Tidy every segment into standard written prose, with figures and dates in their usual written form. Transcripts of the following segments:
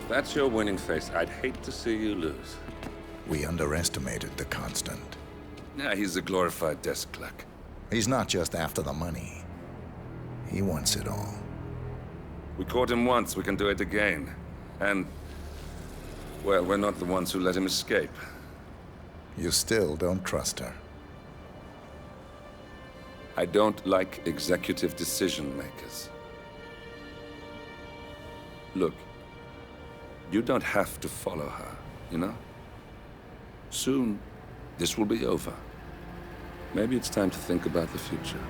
that's your winning face, I'd hate to see you lose. We underestimated the Constant. Yeah, he's a glorified desk clerk. He's not just after the money. He wants it all. We caught him once, we can do it again. And, well, we're not the ones who let him escape. You still don't trust her. I don't like executive decision makers. Look, you don't have to follow her, you know? Soon, this will be over. Maybe it's time to think about the future.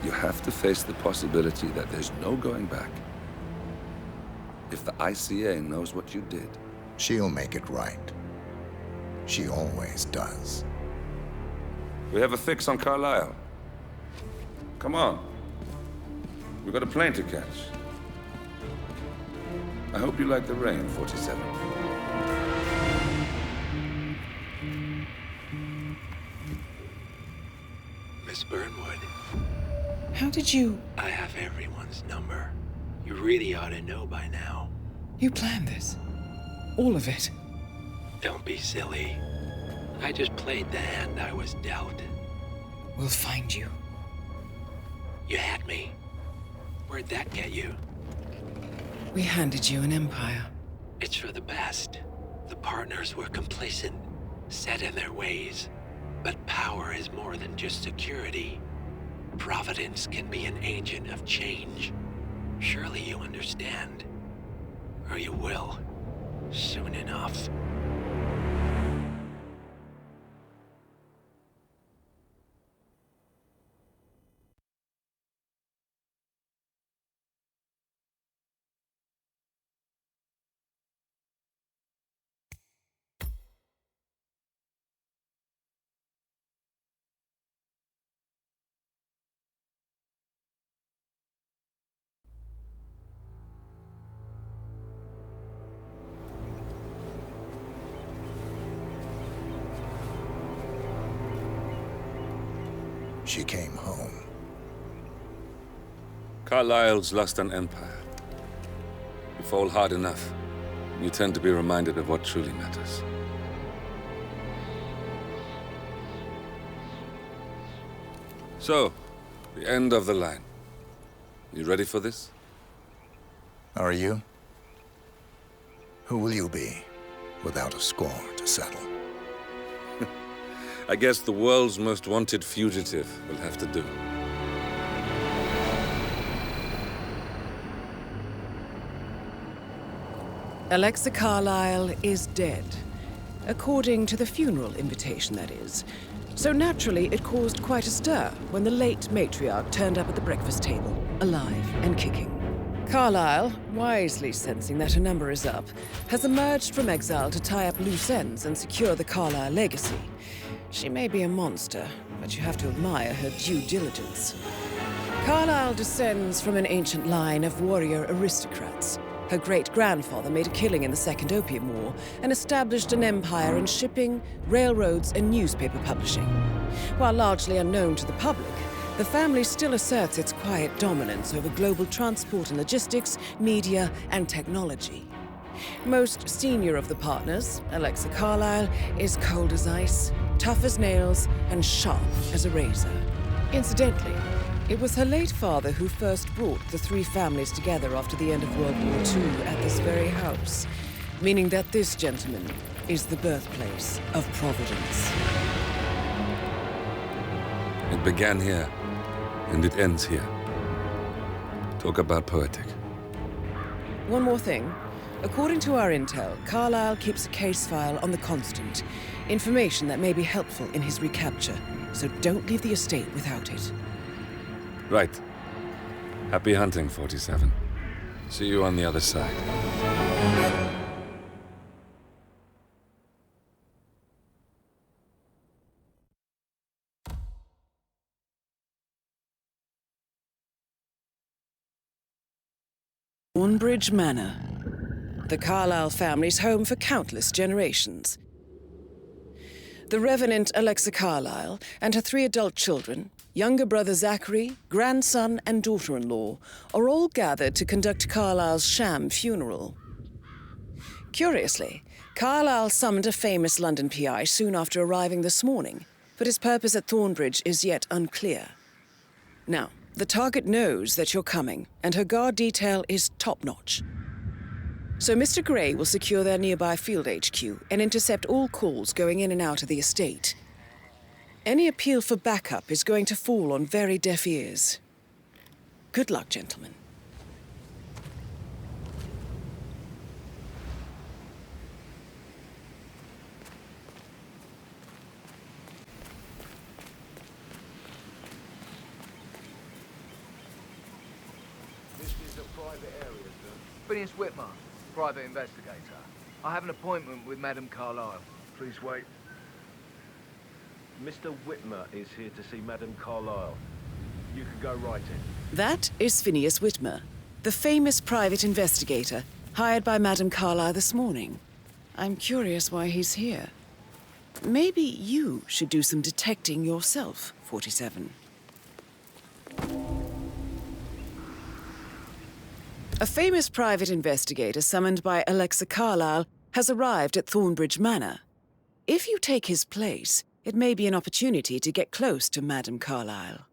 You have to face the possibility that there's no going back. If the ICA knows what you did, She'll make it right. She always does. we have a fix on Carlisle. Come on. We've got a plane to catch. I hope you like the rain, 47. Miss Burnwood, How did you... I have everyone's number. You really ought to know by now. You planned this? All of it? Don't be silly. I just played the hand I was dealt. We'll find you. You had me. Where'd that get you? We handed you an empire. It's for the best. The partners were complacent, set in their ways. But power is more than just security. Providence can be an agent of change. Surely you understand. Or you will. Soon enough. She came home. Carlisle's lost an empire. You fall hard enough, you tend to be reminded of what truly matters. So, the end of the line. You ready for this? Are you? Who will you be, without a score to settle? I guess the world's most wanted fugitive will have to do. Alexa Carlisle is dead. According to the funeral invitation, that is. So naturally, it caused quite a stir when the late matriarch turned up at the breakfast table, alive and kicking. Carlisle, wisely sensing that her number is up, has emerged from exile to tie up loose ends and secure the Carlisle legacy. She may be a monster, but you have to admire her due diligence. Carlisle descends from an ancient line of warrior aristocrats. Her great-grandfather made a killing in the Second Opium War and established an empire in shipping, railroads, and newspaper publishing. While largely unknown to the public, the family still asserts its quiet dominance over global transport and logistics, media, and technology. Most senior of the partners, Alexa Carlisle, is cold as ice, tough as nails, and sharp as a razor. Incidentally, it was her late father who first brought the three families together after the end of World War II at this very house, meaning that this gentleman is the birthplace of Providence. It began here, and it ends here. Talk about poetic. One more thing. According to our intel, Carlisle keeps a case file on the Constant. Information that may be helpful in his recapture, so don't leave the estate without it. Right. Happy hunting, 47. See you on the other side. Ornbridge Manor. The Carlisle family's home for countless generations. The Revenant Alexa Carlisle and her 3 adult children, younger brother Zachary, grandson, and daughter-in-law, are all gathered to conduct Carlisle's sham funeral. Curiously, Carlyle summoned a famous London PI soon after arriving this morning, but his purpose at Thornbridge is yet unclear. Now, the target knows that you're coming, and her guard detail is top-notch. So Mr. Gray will secure their nearby field HQ and intercept all calls going in and out of the estate. Any appeal for backup is going to fall on very deaf ears. Good luck, gentlemen. Phineas Whitmer, private investigator. I have an appointment with Madame Carlyle. Please wait. Mr. Whitmer is here to see Madame Carlyle. You can go right in. That is Phineas Whitmer, the famous private investigator hired by Madame Carlyle this morning. I'm curious why he's here. Maybe you should do some detecting yourself, 47. A famous private investigator summoned by Alexa Carlyle has arrived at Thornbridge Manor. If you take his place, it may be an opportunity to get close to Madame Carlyle.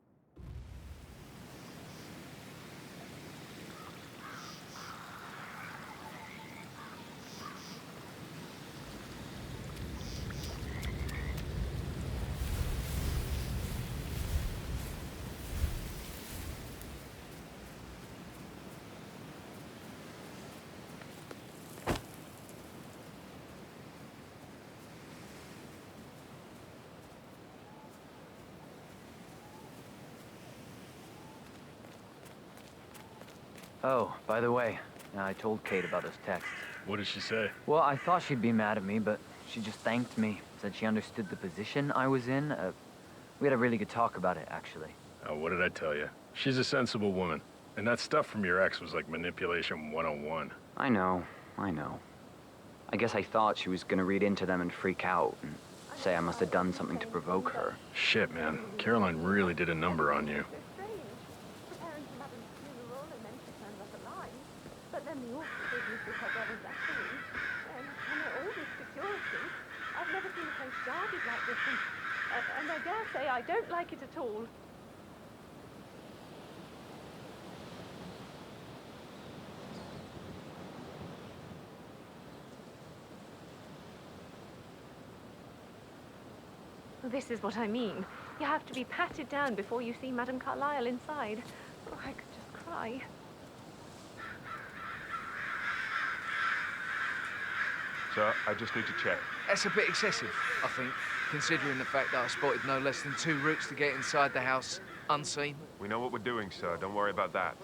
Oh, by the way, I told Kate about those texts. What did she say? Well, I thought she'd be mad at me, but she just thanked me. Said she understood the position I was in. We had a really good talk about it, actually. Oh, what did I tell you? She's a sensible woman. And that stuff from your ex was like manipulation 101. I know. I guess I thought she was gonna read into them and freak out and say I must have done something to provoke her. Shit, man. Caroline really did a number on you. And I dare say I don't like it at all. This is what I mean. You have to be patted down before you see Madame Carlyle inside. Oh, I could just cry. Sir, I just need to check. That's a bit excessive, I think, considering the fact that I spotted no less than 2 routes to get inside the house unseen. We know what we're doing, sir. Don't worry about that.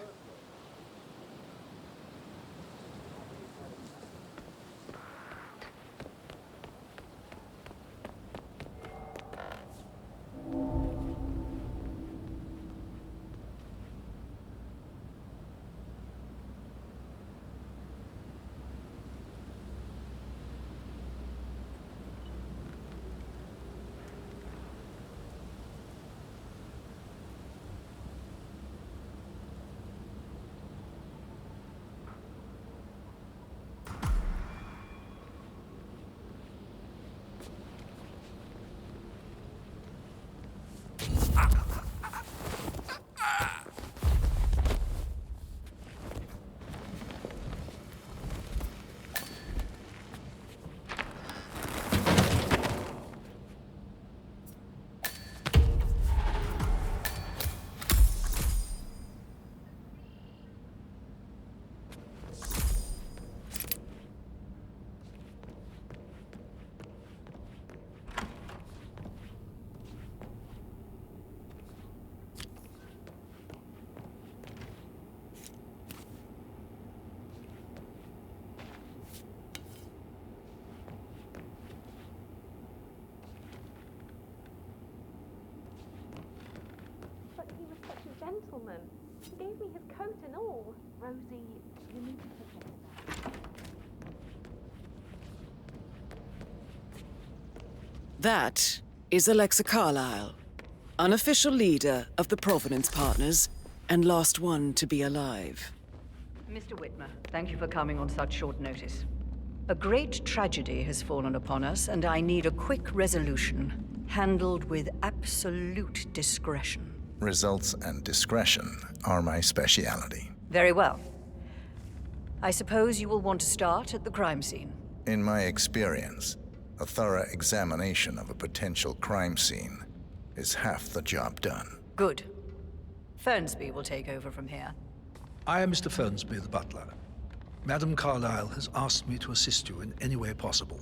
Gentleman. He gave me his coat and all. Rosie, you need to forget that. That is Alexa Carlyle, unofficial leader of the Providence Partners and last one to be alive. Mr. Whitmer, thank you for coming on such short notice. A great tragedy has fallen upon us, and I need a quick resolution, handled with absolute discretion. Results and discretion are my speciality. Very well. I suppose you will want to start at the crime scene. In my experience, a thorough examination of a potential crime scene is half the job done. Good. Fernsby will take over from here. I am Mr. Fernsby, the butler. Madam Carlyle has asked me to assist you in any way possible.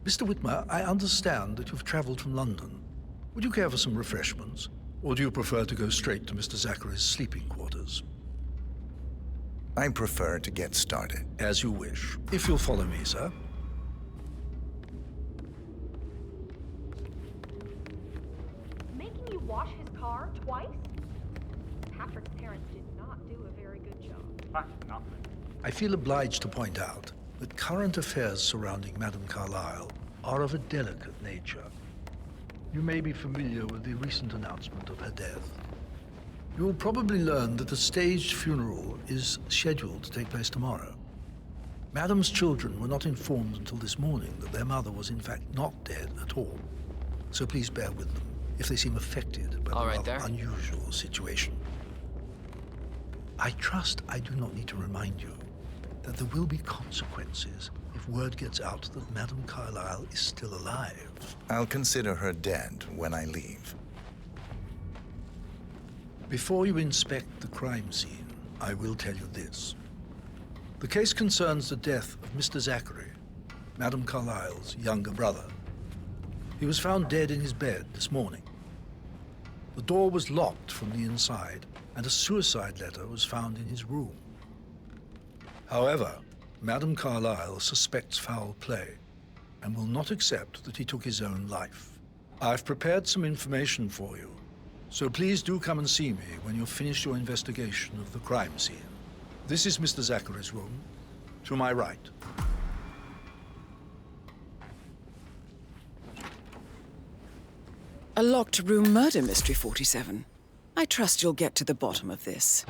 Mr. Whitmer, I understand that you've traveled from London. Would you care for some refreshments? Or do you prefer to go straight to Mr. Zachary's sleeping quarters? I prefer to get started. As you wish. If you'll follow me, sir. Making you wash his car twice? Patrick's parents did not do a very good job. That's nothing. I feel obliged to point out that current affairs surrounding Madam Carlyle are of a delicate nature. You may be familiar with the recent announcement of her death. You will probably learn that a staged funeral is scheduled to take place tomorrow. Madam's children were not informed until this morning that their mother was in fact not dead at all. So please bear with them if they seem affected by the rather unusual situation. I trust I do not need to remind you that there will be consequences if word gets out that Madam Carlyle is still alive. I'll consider her dead when I leave. Before you inspect the crime scene, I will tell you this. The case concerns the death of Mr. Zachary, Madam Carlyle's younger brother. He was found dead in his bed this morning. The door was locked from the inside, and a suicide letter was found in his room. However, Madam Carlyle suspects foul play and will not accept that he took his own life. I've prepared some information for you, so please do come and see me when you've finished your investigation of the crime scene. This is Mr. Zachary's room, to my right. A locked room murder mystery, 47. I trust you'll get to the bottom of this.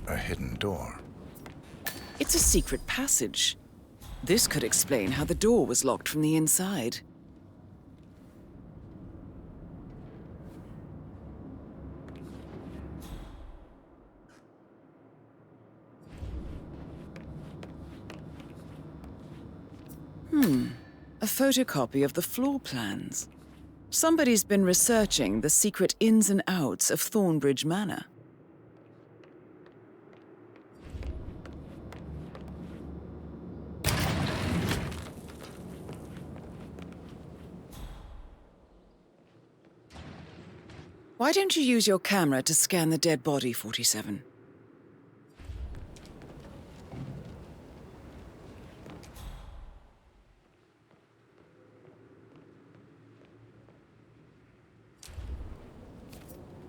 A hidden door. It's a secret passage. This could explain how the door was locked from the inside. A photocopy of the floor plans. Somebody's been researching the secret ins and outs of Thornbridge Manor. Why don't you use your camera to scan the dead body, 47?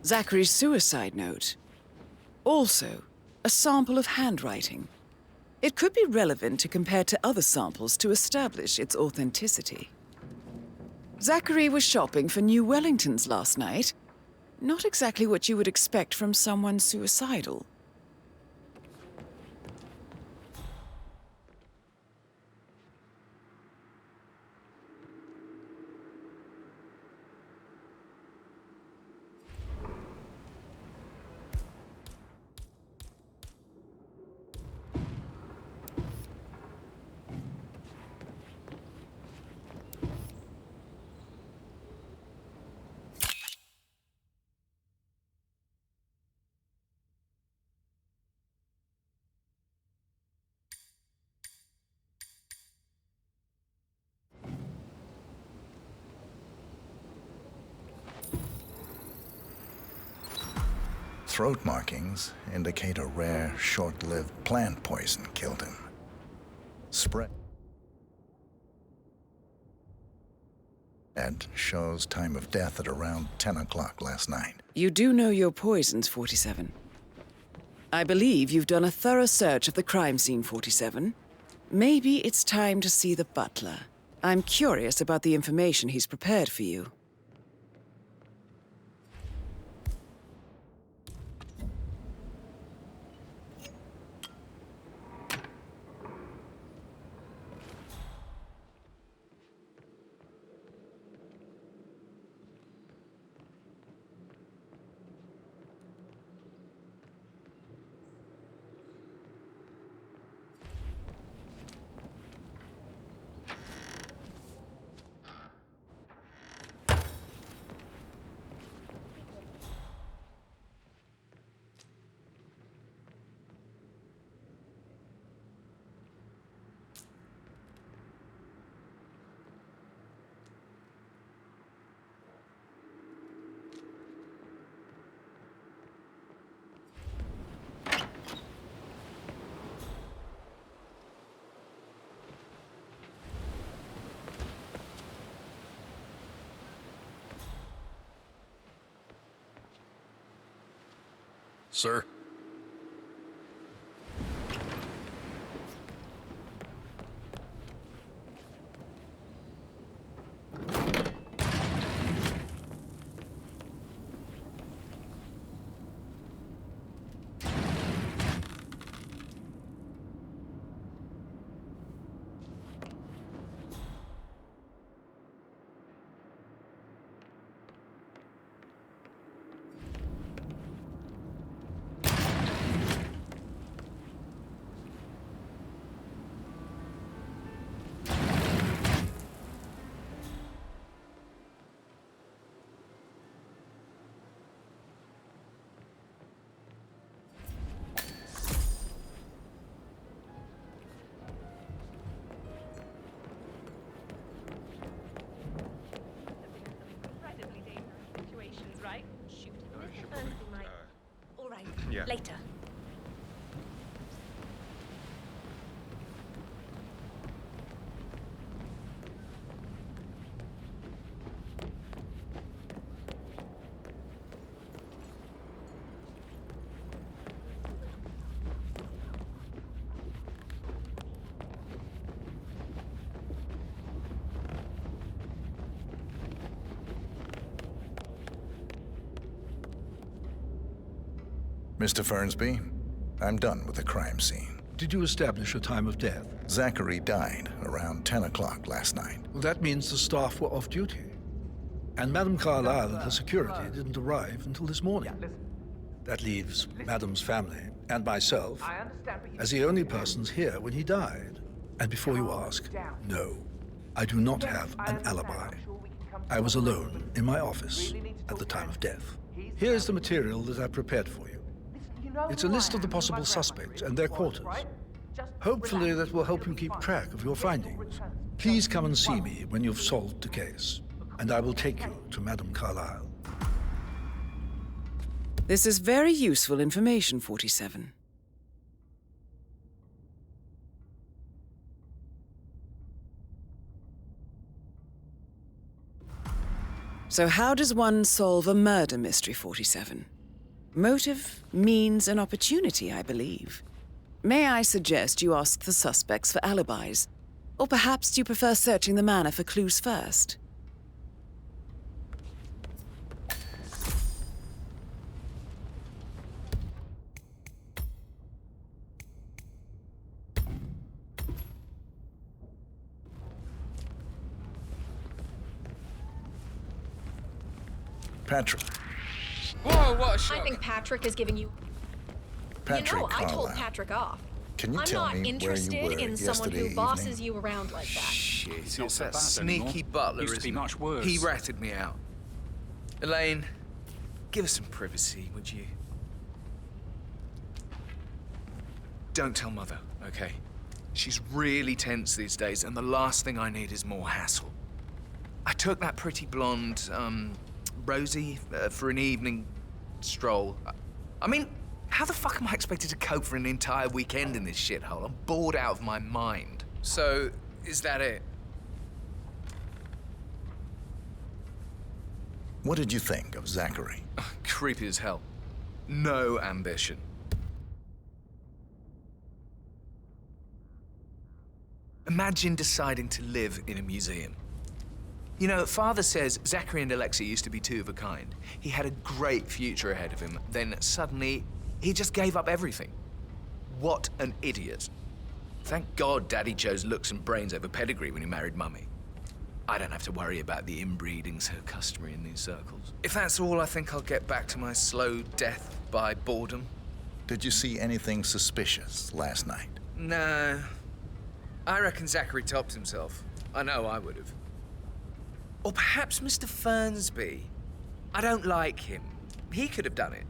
Zachary's suicide note. Also, a sample of handwriting. It could be relevant to compare to other samples to establish its authenticity. Zachary was shopping for new Wellingtons last night. Not exactly what you would expect from someone suicidal. Throat markings indicate a rare, short-lived plant poison killed him. Spread read shows time of death at around 10 o'clock last night. You do know your poisons, 47. I believe you've done a thorough search of the crime scene, 47. Maybe it's time to see the butler. I'm curious about the information he's prepared for you. Sir? Yeah. Later. Mr. Fernsby, I'm done with the crime scene. Did you establish a time of death? Zachary died around 10 o'clock last night. Well, that means the staff were off duty. And Madame Carlyle and her security didn't arrive until this morning. That leaves Madame's family and myself as the only persons here when he died. And before you ask, no, I do not have an alibi. I was alone in my office at the time of death. Here's the material that I prepared for you. It's a list of the possible suspects and their quarters. Hopefully that will help you keep track of your findings. Please come and see me when you've solved the case, and I will take you to Madame Carlyle. This is very useful information, 47. So how does one solve a murder mystery, 47? Motive, means, and opportunity, I believe. May I suggest you ask the suspects for alibis? Or perhaps you prefer searching the manor for clues first? Patrick. Whoa, what a shock. I think Patrick is giving you... Patrick I told Carlyle. Patrick off. Can you I'm tell not me where you interested were in someone yesterday who bosses evening? you around like that. Shit, It's not so that bad sneaky anymore. butler, Used to be isn't it? much worse. He ratted me out. Elaine, give us some privacy, would you? Don't tell Mother, okay? She's really tense these days, and the last thing I need is more hassle. I took that pretty blonde, Rosie, for an evening stroll. I mean, how the fuck am I expected to cope for an entire weekend in this shithole? I'm bored out of my mind. So, is that it? What did you think of Zachary? Creepy as hell. No ambition. Imagine deciding to live in a museum. You know, Father says Zachary and Alexa used to be two of a kind. He had a great future ahead of him, then suddenly he just gave up everything. What an idiot. Thank God Daddy chose looks and brains over pedigree when he married Mummy. I don't have to worry about the inbreeding so customary in these circles. If that's all, I think I'll get back to my slow death by boredom. Did you see anything suspicious last night? No. I reckon Zachary topped himself. I know I would have. Or perhaps Mr. Fernsby. I don't like him. He could have done it.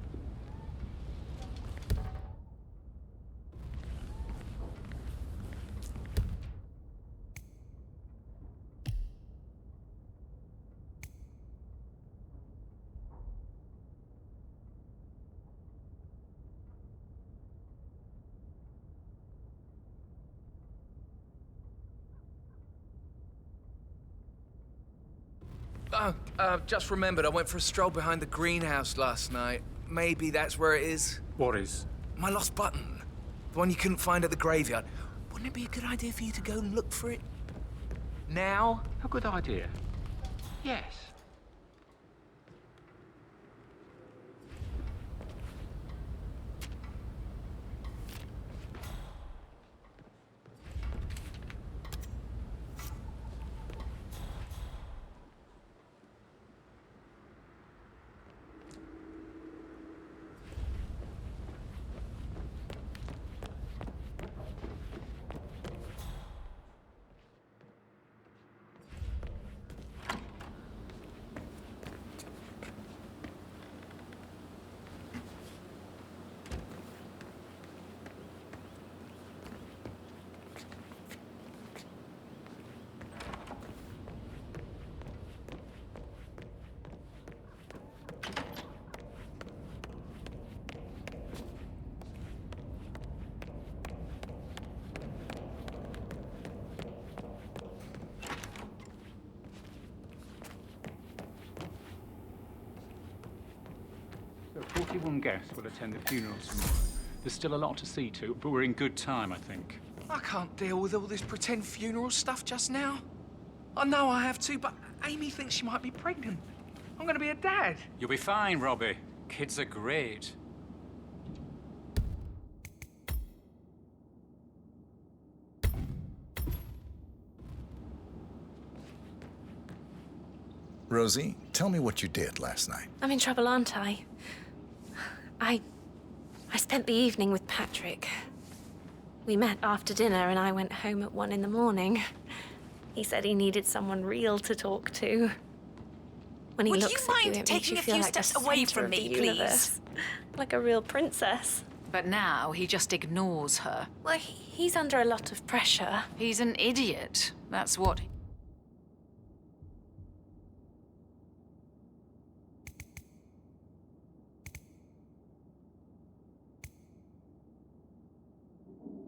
Just remembered I went for a stroll behind the greenhouse last night. Maybe that's where it is. What is? My lost button. The one you couldn't find at the graveyard. Wouldn't it be a good idea for you to go and look for it? Now? A good idea. Yes. So 41 guests will attend the funeral tomorrow. There's still a lot to see to, but we're in good time, I think. I can't deal with all this pretend funeral stuff just now. I know I have to, but Amy thinks she might be pregnant. I'm gonna be a dad. You'll be fine, Robbie. Kids are great. Rosie, tell me what you did last night. I'm in trouble, aren't I? I spent the evening with Patrick. We met after dinner and I went home at 1 in the morning. He said he needed someone real to talk to. When he Would looks you at you, mind it makes taking you a feel few like the steps away center from of me, the please? universe. Like a real princess. But now he just ignores her. Well, he's under a lot of pressure. He's an idiot. That's what.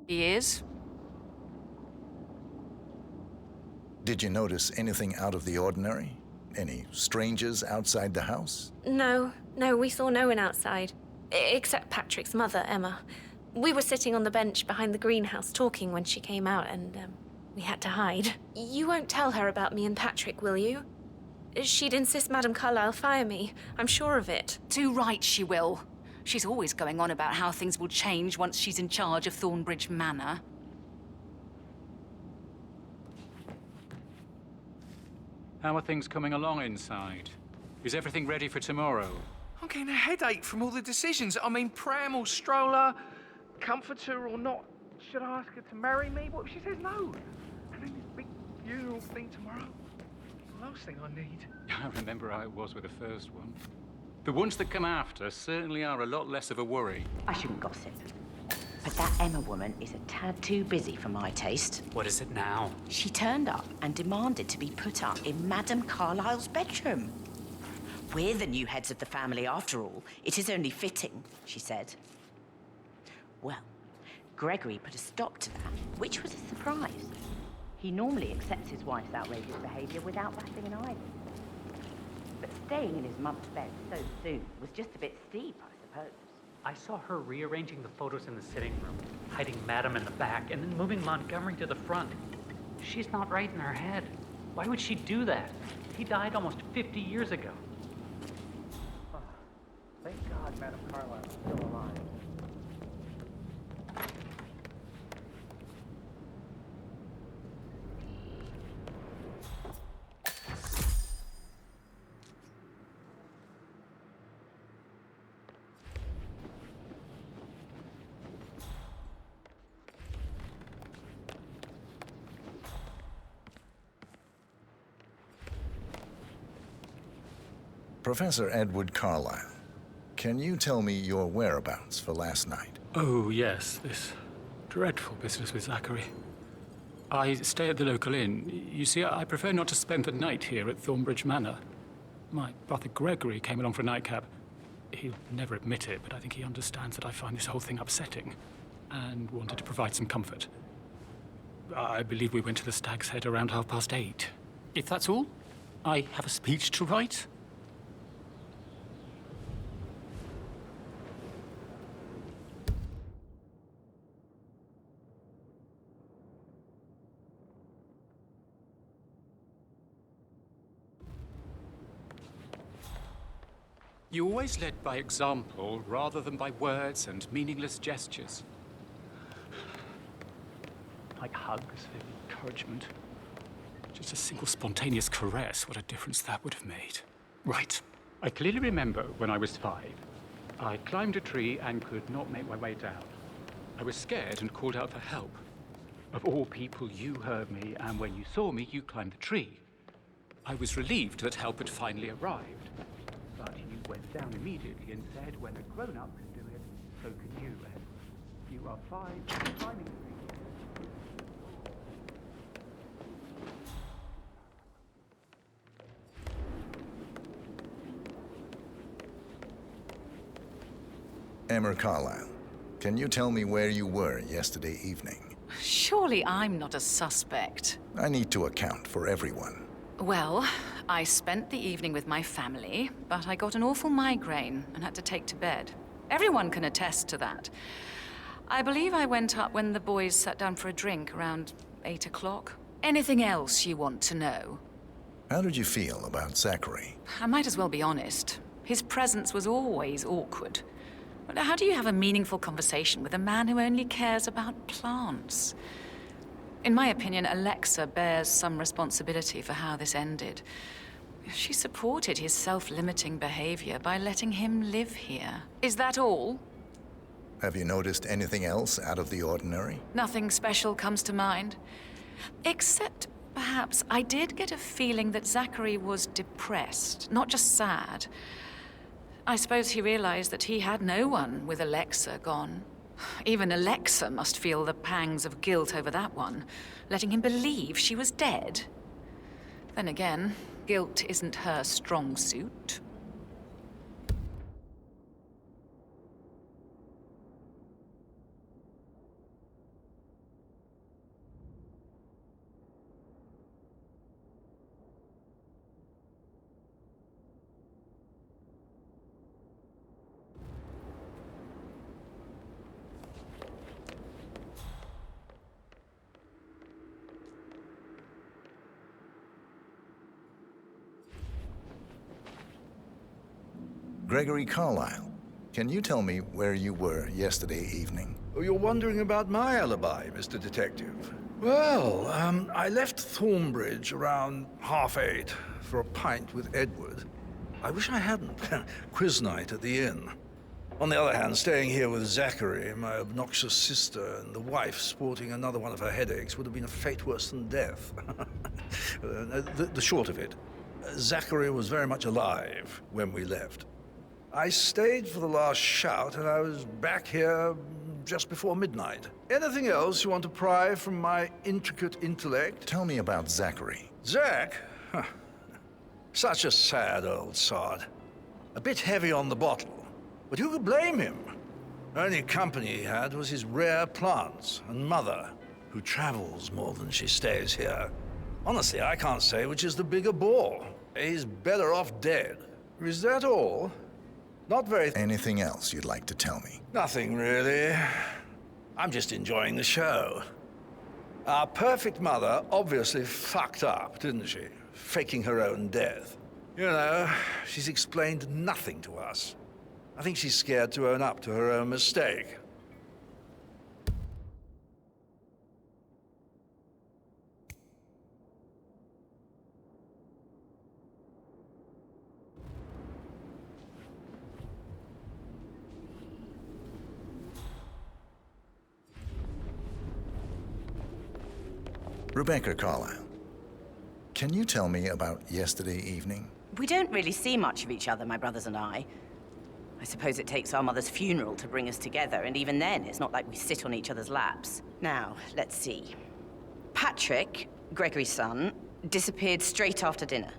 He is. Did you notice anything out of the ordinary? Any strangers outside the house? No, we saw no one outside. Except Patrick's mother, Emma. We were sitting on the bench behind the greenhouse talking when she came out and, we had to hide. You won't tell her about me and Patrick, will you? She'd insist Madame Carlyle fire me. I'm sure of it. Too right she will. She's always going on about how things will change once she's in charge of Thornbridge Manor. How are things coming along inside? Is everything ready for tomorrow? I'm getting a headache from all the decisions. I mean, pram or stroller, comforter or not. Should I ask her to marry me? What if she says no? And then this big funeral thing tomorrow. The last thing I need. I remember how it was with the first one. The ones that come after certainly are a lot less of a worry. I shouldn't gossip, but that Emma woman is a tad too busy for my taste. What is it now? She turned up and demanded to be put up in Madame Carlyle's bedroom. We're the new heads of the family after all. It is only fitting, she said. Well, Gregory put a stop to that, which was a surprise. He normally accepts his wife's outrageous behavior without batting an eyelid. But staying in his mother's bed so soon was just a bit steep, I suppose. I saw her rearranging the photos in the sitting room, hiding Madam in the back, and then moving Montgomery to the front. She's not right in her head. Why would she do that? He died almost 50 years ago. Oh, thank God Madam Carlyle is still alive. Professor Edward Carlyle, can you tell me your whereabouts for last night? Oh, yes, this dreadful business with Zachary. I stay at the local inn. You see, I prefer not to spend the night here at Thornbridge Manor. My brother Gregory came along for a nightcap. He'll never admit it, but I think he understands that I find this whole thing upsetting and wanted to provide some comfort. I believe we went to the Stag's Head around 8:30. If that's all, I have a speech to write. You always led by example rather than by words and meaningless gestures. Like hugs and encouragement. Just a single spontaneous caress, what a difference that would have made. Right. I clearly remember when I was 5. I climbed a tree and could not make my way down. I was scared and called out for help. Of all people, you heard me, and when you saw me, you climbed the tree. I was relieved that help had finally arrived. But you went down immediately and said, when a grown-up can do it, so can you, Ed. You are 5, climbing the tree. Emma Carlyle, can you tell me where you were yesterday evening? Surely I'm not a suspect. I need to account for everyone. Well, I spent the evening with my family, but I got an awful migraine and had to take to bed. Everyone can attest to that. I believe I went up when the boys sat down for a drink around 8 o'clock. Anything else you want to know? How did you feel about Zachary? I might as well be honest. His presence was always awkward. But how do you have a meaningful conversation with a man who only cares about plants? In my opinion, Alexa bears some responsibility for how this ended. She supported his self-limiting behavior by letting him live here. Is that all? Have you noticed anything else out of the ordinary? Nothing special comes to mind. Except, perhaps, I did get a feeling that Zachary was depressed, not just sad. I suppose he realized that he had no one with Alexa gone. Even Alexa must feel the pangs of guilt over that one, letting him believe she was dead. Then again, guilt isn't her strong suit. Gregory Carlyle, can you tell me where you were yesterday evening? Oh, you're wondering about my alibi, Mr. Detective. Well, I left Thornbridge around 8:30 for a pint with Edward. I wish I hadn't. Quiz night at the inn. On the other hand, staying here with Zachary, my obnoxious sister, and the wife sporting another one of her headaches would have been a fate worse than death. The short of it, Zachary was very much alive when we left. I stayed for the last shout, and I was back here just before midnight. Anything else you want to pry from my intricate intellect? Tell me about Zachary. Zach? Huh. Such a sad old sod. A bit heavy on the bottle, but who could blame him? The only company he had was his rare plants and mother, who travels more than she stays here. Honestly, I can't say which is the bigger bore. He's better off dead. Is that all? Not very... Anything else you'd like to tell me? Nothing, really. I'm just enjoying the show. Our perfect mother obviously fucked up, didn't she? Faking her own death. You know, she's explained nothing to us. I think she's scared to own up to her own mistake. Rebecca Carlyle, can you tell me about yesterday evening? We don't really see much of each other, my brothers and I. I suppose it takes our mother's funeral to bring us together, and even then, it's not like we sit on each other's laps. Now, let's see. Patrick, Gregory's son, disappeared straight after dinner.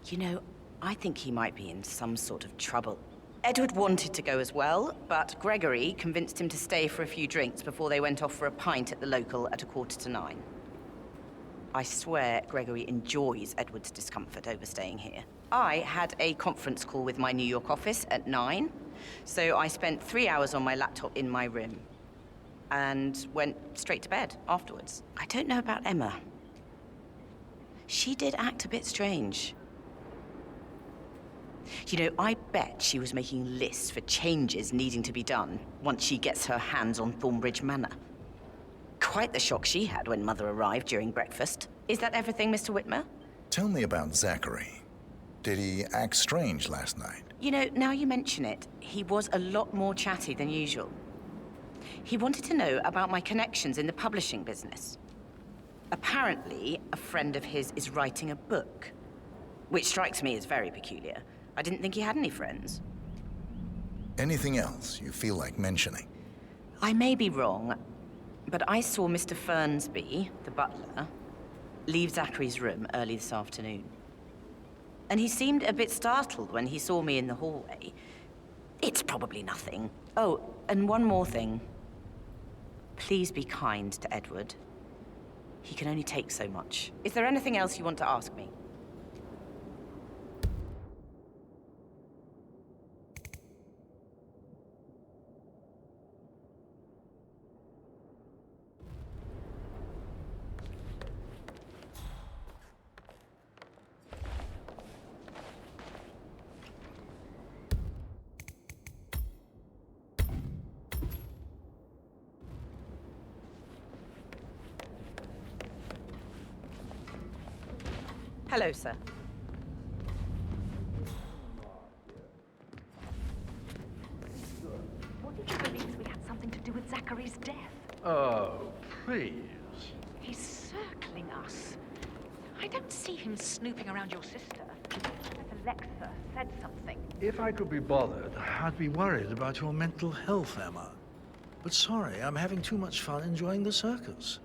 You know, I think he might be in some sort of trouble. Edward wanted to go as well, but Gregory convinced him to stay for a few drinks before they went off for a pint at the local at 9:15. I swear Gregory enjoys Edward's discomfort overstaying here. I had a conference call with my New York office at 9, so I spent 3 hours on my laptop in my room and went straight to bed afterwards. I don't know about Emma. She did act a bit strange. You know, I bet she was making lists for changes needing to be done once she gets her hands on Thornbridge Manor. Quite the shock she had when Mother arrived during breakfast. Is that everything, Mr. Whitmer? Tell me about Zachary. Did he act strange last night? You know, now you mention it, he was a lot more chatty than usual. He wanted to know about my connections in the publishing business. Apparently, a friend of his is writing a book, which strikes me as very peculiar. I didn't think he had any friends. Anything else you feel like mentioning? I may be wrong, but I saw Mr. Fernsby, the butler, leave Zachary's room early this afternoon. And he seemed a bit startled when he saw me in the hallway. It's probably nothing. Oh, and one more thing. Please be kind to Edward. He can only take so much. Is there anything else you want to ask me? Hello, sir. What if he believes we had something to do with Zachary's death? Oh, please. He's circling us. I don't see him snooping around your sister. That Alexa said something. If I could be bothered, I'd be worried about your mental health, Emma. But sorry, I'm having too much fun enjoying the circus.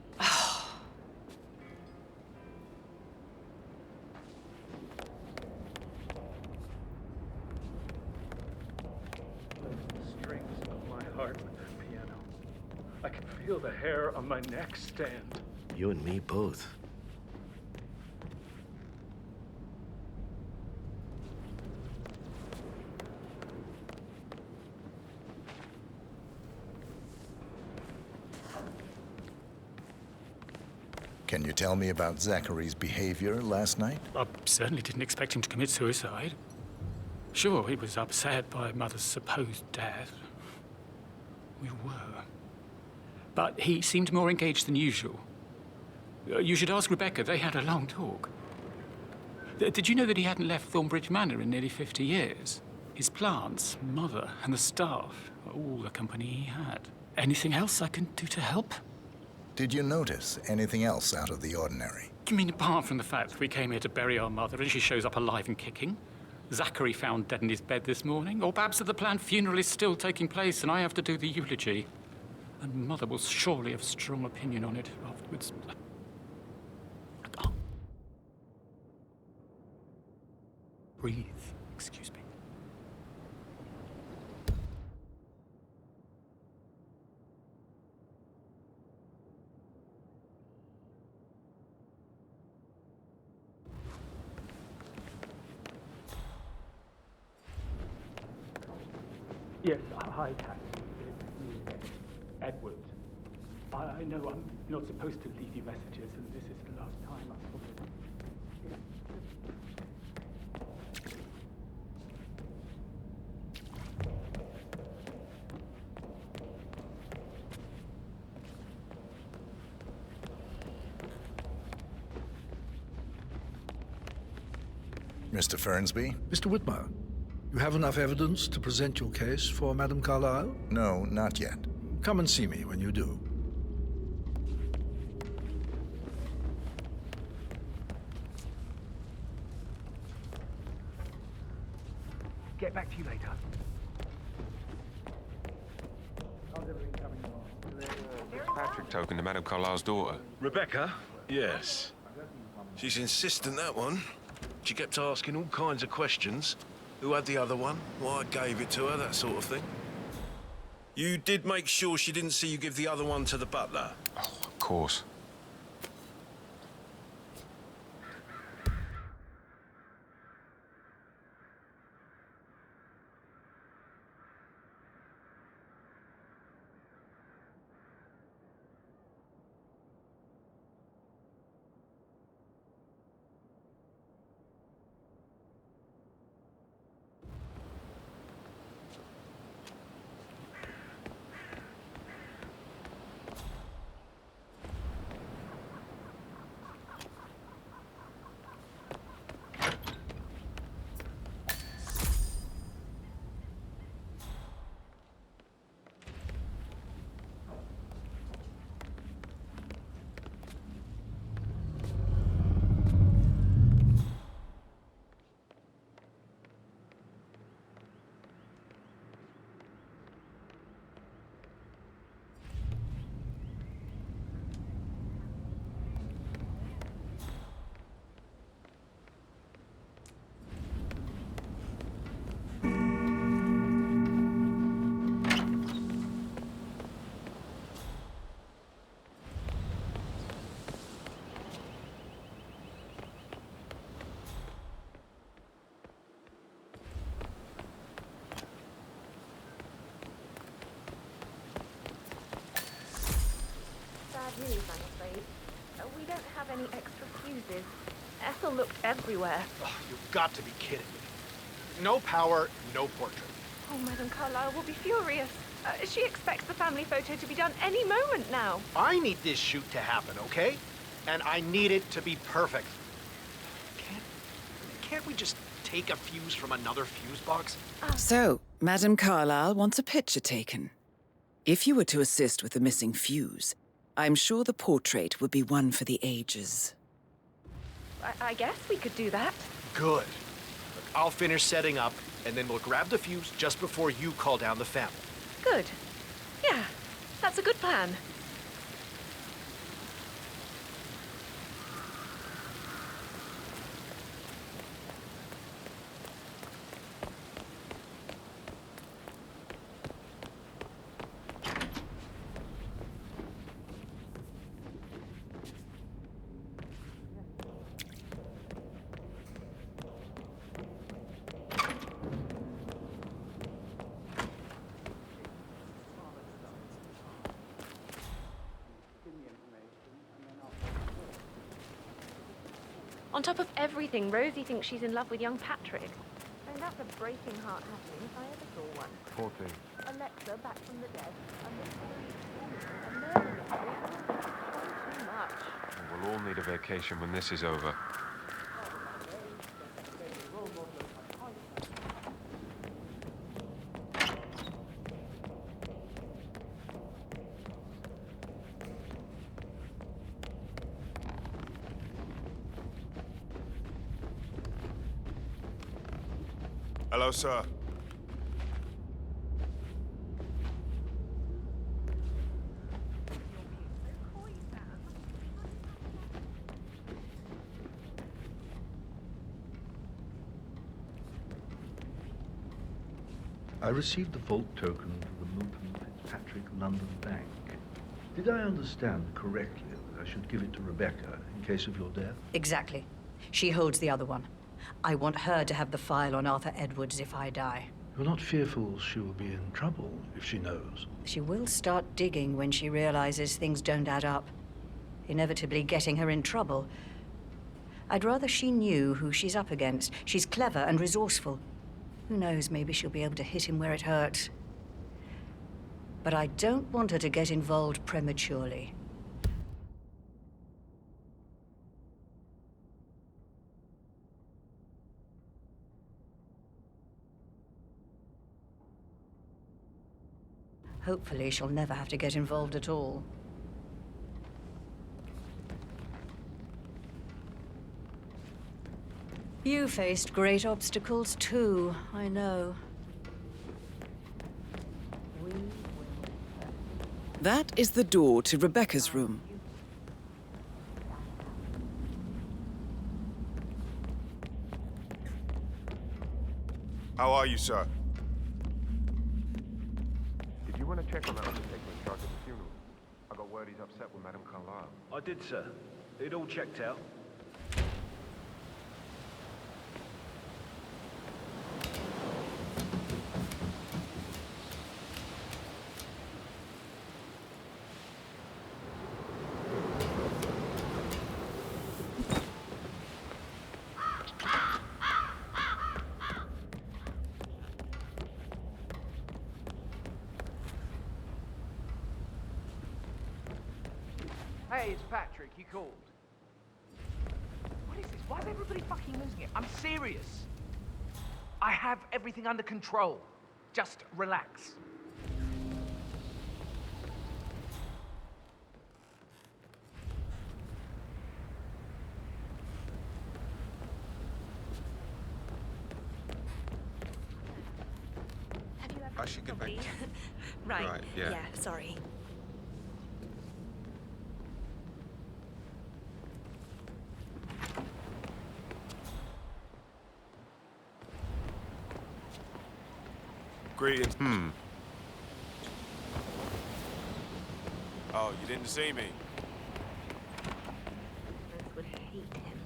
I can feel the hair on my neck stand. You and me both. Can you tell me about Zachary's behavior last night? I certainly didn't expect him to commit suicide. Sure, he was upset by Mother's supposed death. We were. But he seemed more engaged than usual. You should ask Rebecca. They had a long talk. Did you know that he hadn't left Thornbridge Manor in nearly 50 years? His plants, Mother, and the staff, all the company he had. Anything else I can do to help? Did you notice anything else out of the ordinary? You mean apart from the fact that we came here to bury our mother and she shows up alive and kicking? Zachary found dead in his bed this morning? Or perhaps that the planned funeral is still taking place and I have to do the eulogy? And Mother will surely have a strong opinion on it afterwards. Oh. Breathe. Excuse me. Yes, hi, Cat. It's me again. Edward. I know I'm not supposed to leave you messages, and this is the last time I saw you. Mr. Fernsby? Mr. Whitmer, you have enough evidence to present your case for Madame Carlyle? No, not yet. Come and see me when you do. Get back to you later. Patrick token to Madame Carlyle's daughter. Rebecca? Yes. She's insistent, that one. She kept asking all kinds of questions. Who had the other one? Why I gave it to her, that sort of thing. You did make sure she didn't see you give the other one to the butler? Oh, of course. News, I'm afraid. We don't have any extra fuses. Ethel looked everywhere. Oh, you've got to be kidding me. No power, no portrait. Oh, Madame Carlyle will be furious. She expects the family photo to be done any moment now. I need this shoot to happen, okay? And I need it to be perfect. Can't we just take a fuse from another fuse box? So, Madame Carlyle wants a picture taken. If you were to assist with the missing fuse, I'm sure the portrait would be one for the ages. I guess we could do that. Good. Look, I'll finish setting up, and then we'll grab the fuse just before you call down the family. Good. Yeah, that's a good plan. On top of everything, Rosie thinks she's in love with young Patrick. And that's a breaking heart happening if I ever saw one. Poor thing. Alexa back from the dead. A murder mystery. Too much. We'll all need a vacation when this is over. Hello, sir. I received the vault token for the Milton Fitzpatrick London Bank. Did I understand correctly that I should give it to Rebecca in case of your death? Exactly. She holds the other one. I want her to have the file on Arthur Edwards if I die. You're not fearful she will be in trouble if she knows? She will start digging when she realizes things don't add up, inevitably getting her in trouble. I'd rather she knew who she's up against. She's clever and resourceful. Who knows, maybe she'll be able to hit him where it hurts. But I don't want her to get involved prematurely. Hopefully, she'll never have to get involved at all. You faced great obstacles too, I know. That is the door to Rebecca's room. How are you, sir? Did you want to check on that undertaker in charge of the funeral? I got word he's upset with Madame Carlyle. I did, sir. It all checked out. Hey, it's Patrick. You called. What is this? Why is everybody fucking losing it? I'm serious. I have everything under control. Just relax. Have you ever I should get back. Right. Right, yeah. Yeah, sorry. Greetings. Oh, you didn't see me? Would hate him.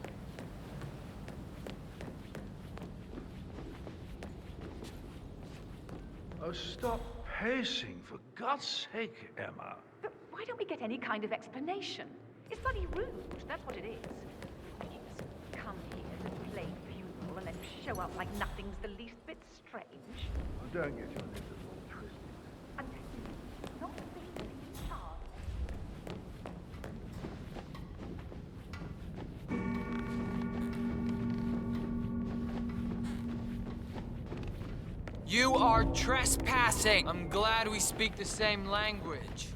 Oh, stop pacing, for God's sake, Emma. But why don't we get any kind of explanation? It's bloody rude, that's what it is. You just come here to play funeral and then show up like nothing's the least bit strange. Oh, don't get your knickers all twisted. I'm not being charged. You are trespassing! I'm glad we speak the same language.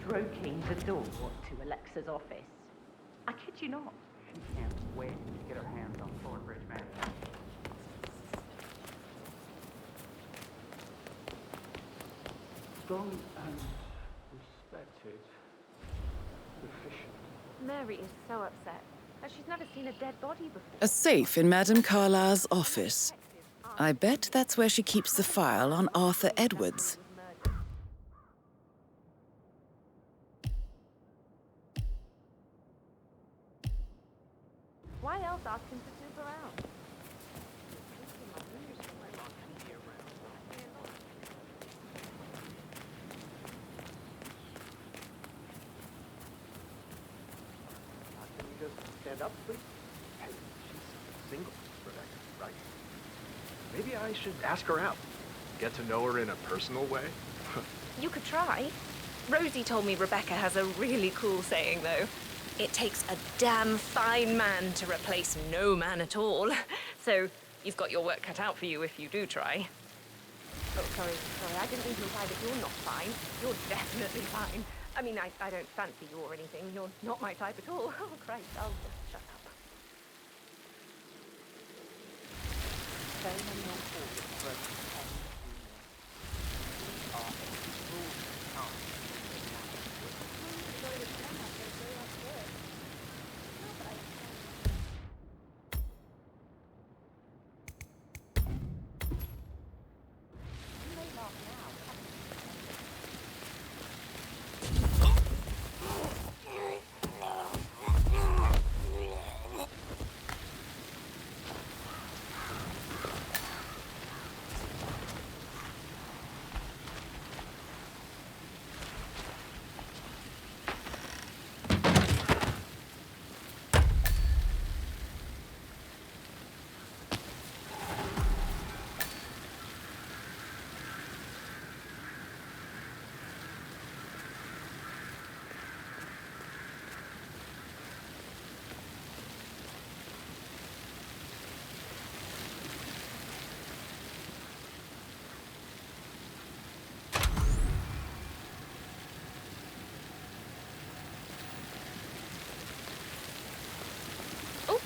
Stroking the door to Alexa's office. I kid you not. She can't wait to get her hands on Thornbridge Manor. Strong and Mary is so upset. She's never seen a dead body before. A safe in Madame Carlyle's office. I bet that's where she keeps the file on Arthur Edwards. Why else ask him to snoop around? Can you just stand up, please? Hey, she's single, Rebecca, right? Maybe I should ask her out. Get to know her in a personal way. You could try. Rosie told me Rebecca has a really cool saying, though. It takes a damn fine man to replace no man at all. So you've got your work cut out for you if you do try. Oh, sorry. I didn't mean to imply that you're not fine. You're definitely fine. I mean, I don't fancy you or anything. You're not my type at all. Oh, Christ, I'll just shut up.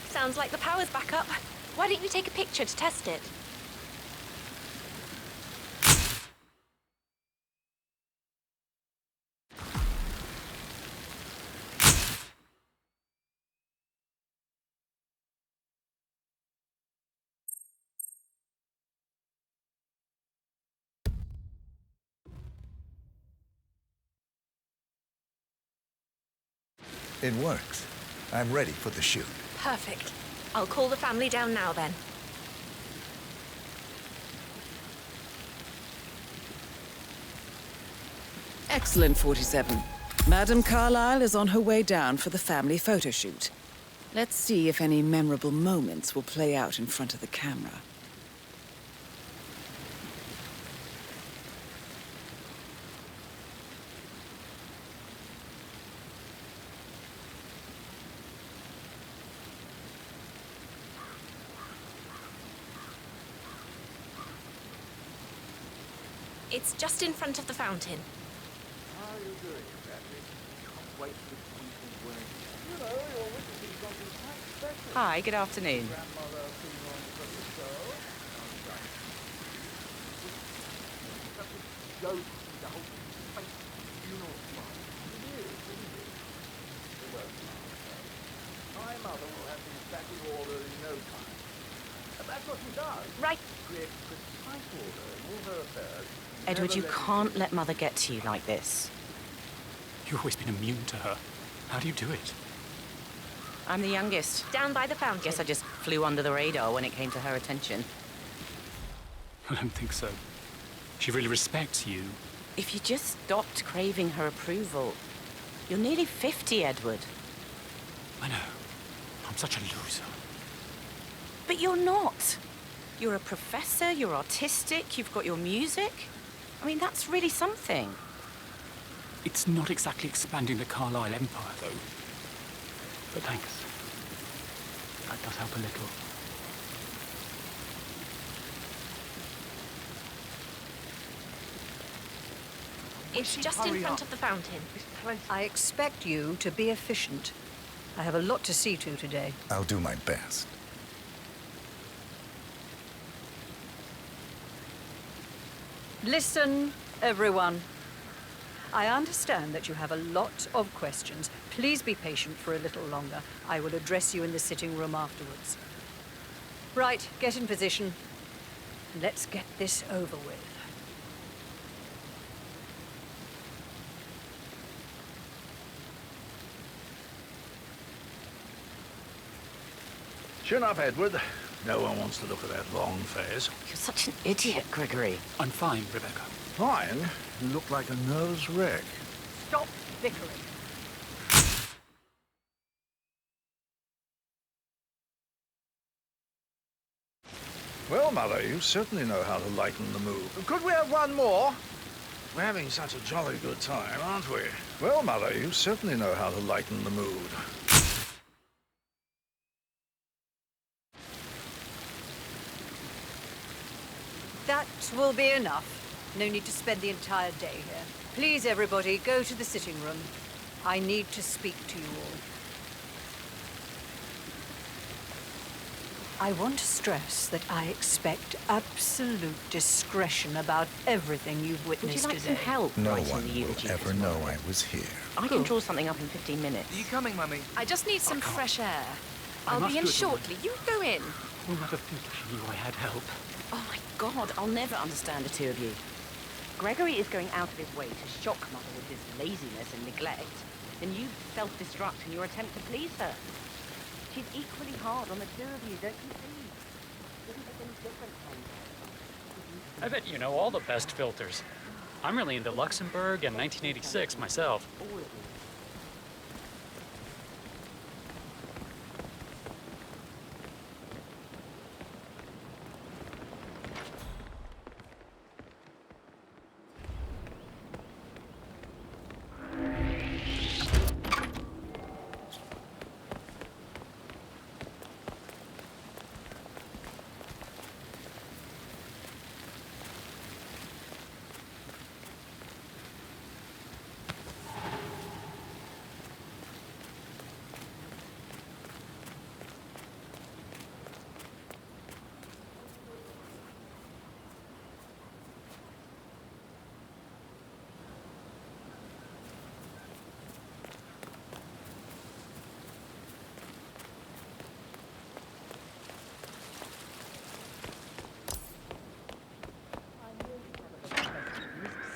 Sounds like the power's back up. Why don't you take a picture to test it? It works. I'm ready for the shoot. Perfect. I'll call the family down now, then. Excellent, 47. Madame Carlyle is on her way down for the family photo shoot. Let's see if any memorable moments will play out in front of the camera. It's just in front of the fountain. How are you doing, Patrick? Can't wait for the people wearing. You know, you're witnessing something quite special. Hi, good afternoon. Grandmother sitting on the show. Such a joke, the whole fake funeral plot. It is, isn't it? It won't last. My mother will have things back in order in no time. And that's what she does. Right. Create precise order in all her affairs. Edward, you can't let Mother get to you like this. You've always been immune to her. How do you do it? I'm the youngest. Down by the fountain. Guess I just flew under the radar when it came to her attention. I don't think so. She really respects you. If you just stopped craving her approval. You're nearly 50, Edward. I know. I'm such a loser. But you're not. You're a professor, you're artistic, you've got your music. I mean, that's really something. It's not exactly expanding the Carlyle empire, though. But thanks. That does help a little. It's just in front of the fountain. I expect you to be efficient. I have a lot to see to today. I'll do my best. Listen, everyone. I understand that you have a lot of questions. Please be patient for a little longer. I will address you in the sitting room afterwards. Right, get in position. Let's get this over with. Chin up, Edward. No one wants to look at that long face. You're such an idiot, Gregory. I'm fine, Rebecca. Fine? You look like a nervous wreck. Stop bickering. Well, Mother, you certainly know how to lighten the mood. Could we have one more? We're having such a jolly good time, aren't we? Well, Mother, you certainly know how to lighten the mood. That will be enough. No need to spend the entire day here. Please, everybody, go to the sitting room. I need to speak to you all. I want to stress that I expect absolute discretion about everything you've witnessed Would you like today. some help No writing one the will eulogy ever this know morning? I was here. I can draw something up in 15 minutes. Are you coming, Mummy? I just need some fresh air. I I'll must be in do it alone. shortly. You go in. Who would have think she knew I had help? Oh my God, I'll never understand the two of you. Gregory is going out of his way to shock Mother with his laziness and neglect, and you self-destruct in your attempt to please her. She's equally hard on the two of you, don't you see? Doesn't make any difference, Tom. I bet you know all the best filters. I'm really into Luxembourg and 1986 myself. All of you.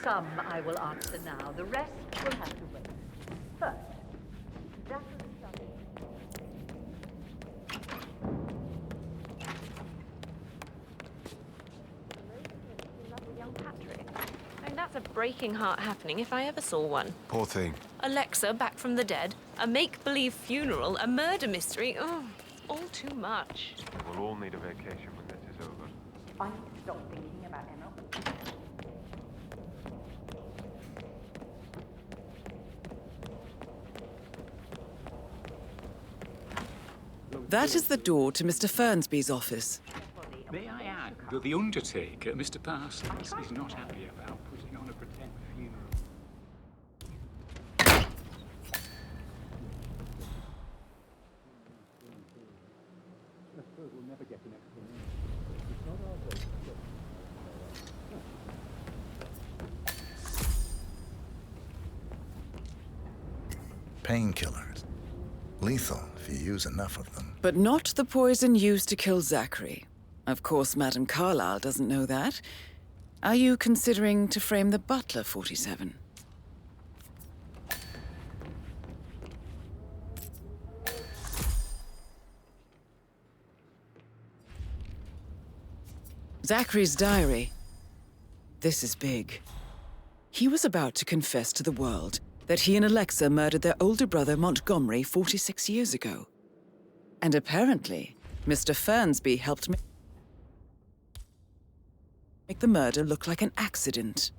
Some I will answer now. The rest will have to wait. First, that was Young Patrick. I mean, that's a breaking heart happening if I ever saw one. Poor thing. Alexa back from the dead, a make-believe funeral, a murder mystery. Oh, all too much. We'll all need a vacation when this is over. I need to stop thinking about Emma. That is the door to Mr. Fernsby's office. May I add that the Undertaker, Mr. Parsons, is not happy about putting on a pretend funeral. We'll never get an Painkillers. Lethal if you use enough of them. But not the poison used to kill Zachary. Of course, Madame Carlyle doesn't know that. Are you considering to frame the butler, 47? Zachary's diary. This is big. He was about to confess to the world that he and Alexa murdered their older brother Montgomery 46 years ago. And apparently, Mr. Fernsby helped make the murder look like an accident.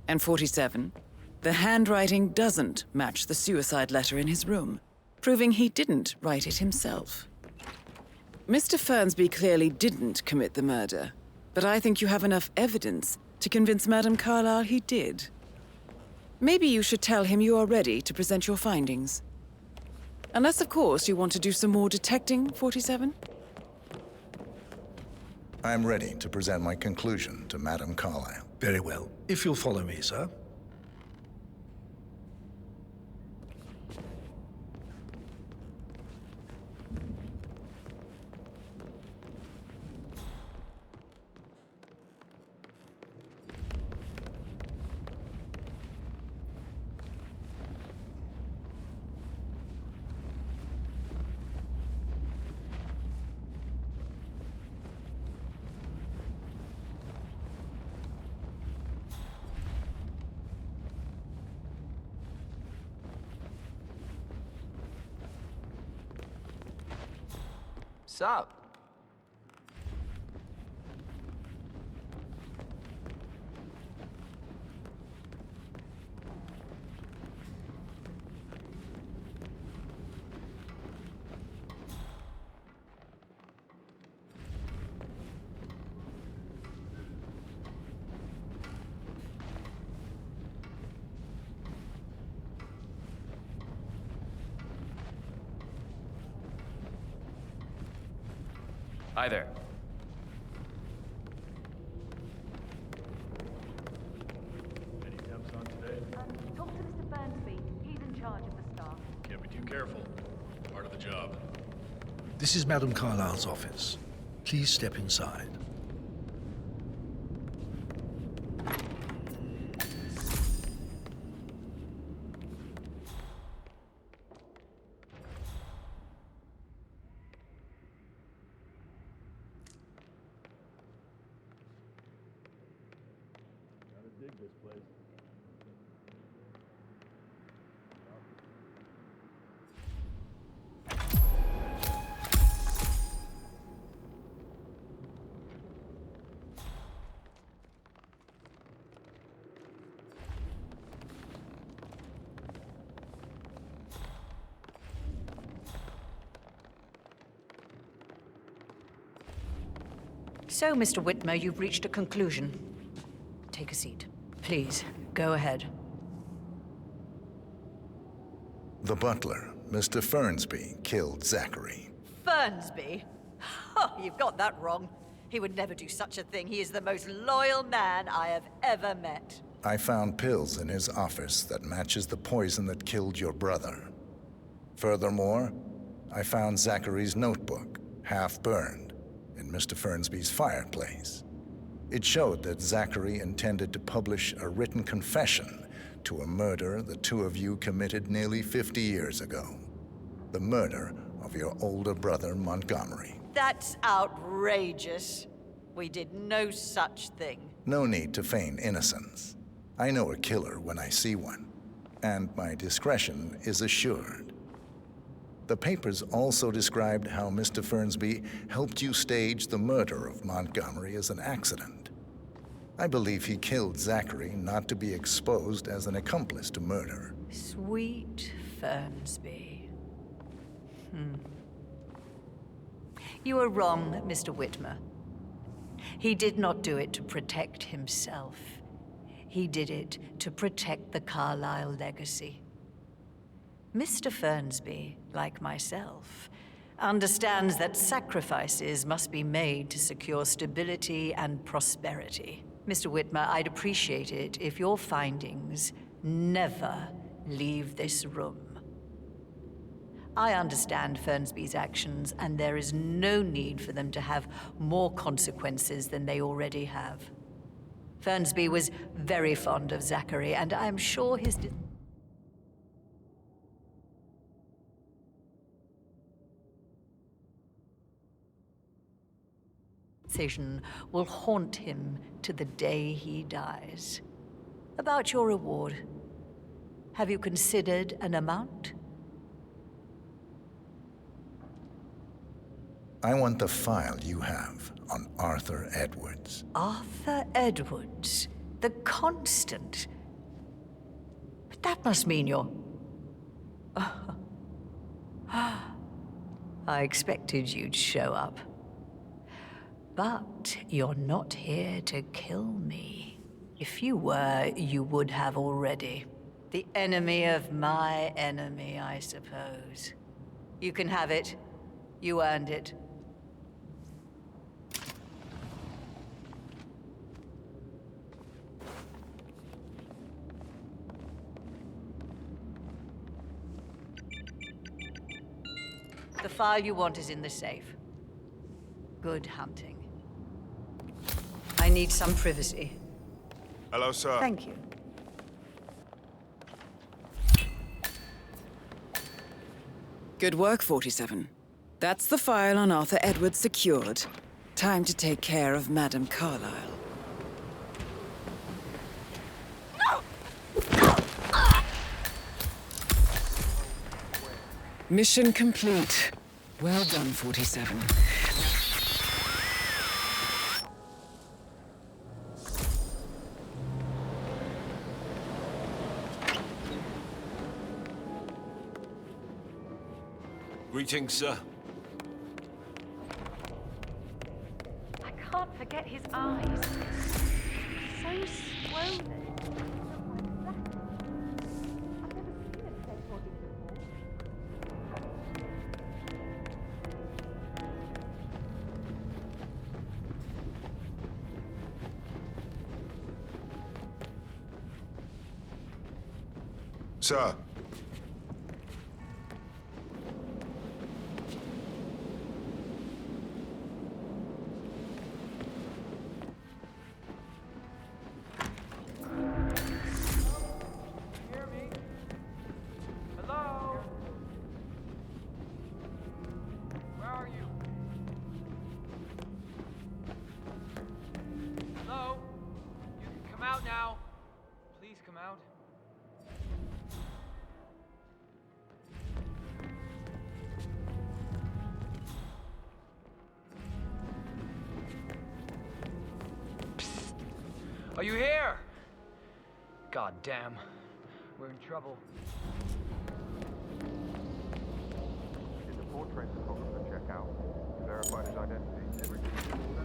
And 47, the handwriting doesn't match the suicide letter in his room, proving he didn't write it himself. Mr. Fernsby clearly didn't commit the murder, but I think you have enough evidence to convince Madame Carlyle he did. Maybe you should tell him you are ready to present your findings. Unless, of course, you want to do some more detecting, 47? I'm ready to present my conclusion to Madame Carlyle. Very well. If you'll follow me, sir. Sup? Hi there. Any temps on today? Talk to Mr. Fernsby. He's in charge of the staff. Can't be too careful. Part of the job. This is Madame Carlyle's office. Please step inside. Gotta dig this place. So, Mr. Whitmer, you've reached a conclusion. Take a seat. Please, go ahead. The butler, Mr. Fernsby, killed Zachary. Fernsby? Oh, you've got that wrong. He would never do such a thing. He is the most loyal man I have ever met. I found pills in his office that matches the poison that killed your brother. Furthermore, I found Zachary's notebook, half burned, in Mr. Fernsby's fireplace. It showed that Zachary intended to publish a written confession to a murder the two of you committed nearly 50 years ago. The murder of your older brother, Montgomery. That's outrageous. We did no such thing. No need to feign innocence. I know a killer when I see one, and my discretion is assured. The papers also described how Mr. Fernsby helped you stage the murder of Montgomery as an accident. I believe he killed Zachary not to be exposed as an accomplice to murder. Sweet Fernsby. You are wrong, Mr. Whitmer. He did not do it to protect himself. He did it to protect the Carlyle legacy. Mr. Fernsby, like myself, understands that sacrifices must be made to secure stability and prosperity. Mr. Whitmer, I'd appreciate it if your findings never leave this room. I understand Fernsby's actions, and there is no need for them to have more consequences than they already have. Fernsby was very fond of Zachary, and I'm sure his decision will haunt him to the day he dies. About your reward, have you considered an amount? I want the file you have on Arthur Edwards. Arthur Edwards, the Constant. But that must mean you're... I expected you'd show up. But you're not here to kill me. If you were, you would have already. The enemy of my enemy, I suppose. You can have it. You earned it. file you want is in the safe. Good hunting. I need some privacy. Hello, sir. Thank you. Good work, 47. That's the file on Arthur Edwards secured. Time to take care of Madame Carlyle. Mission complete. Well done, 47. Greetings, sir. I can't forget his eyes. So swollen. Sir. Hello? You can come out now. Please come out. Psst. Are you here? God damn. We're in trouble. Did the portrait photographer check out? Verified his identity. Everything's in order.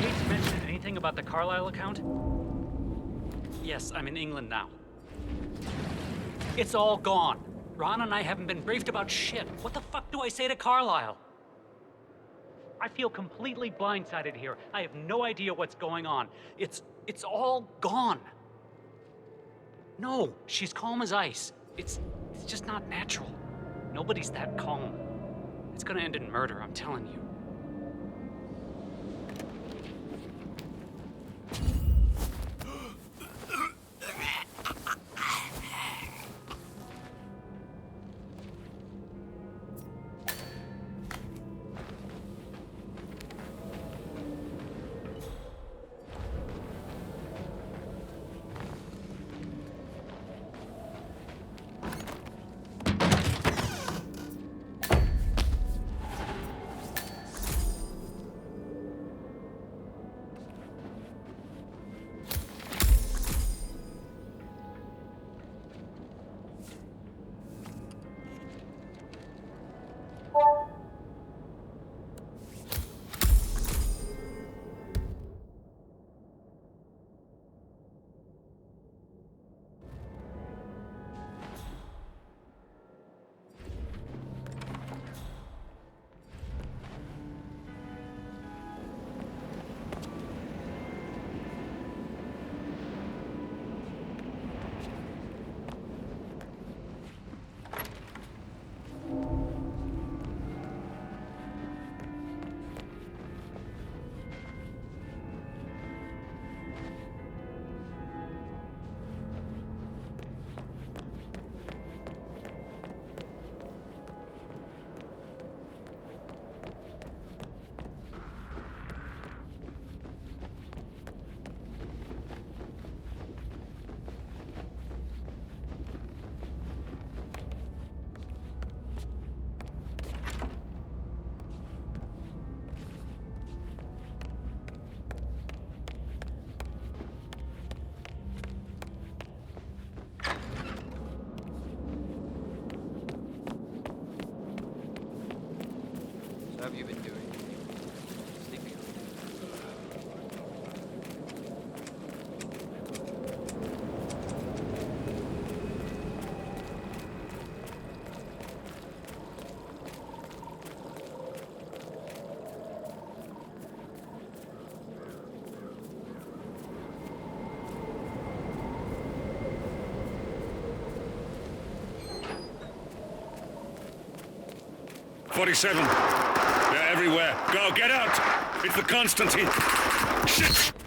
Yates mentioned anything about the Carlyle account? Yes, I'm in England now. It's all gone. Ron and I haven't been briefed about shit. What the fuck do I say to Carlyle? I feel completely blindsided here. I have no idea what's going on. It's all gone. No, she's calm as ice. It's just not natural. Nobody's that calm. It's gonna end in murder, I'm telling you. 47. They're everywhere. Go, get out! It's the Constantine. Shit!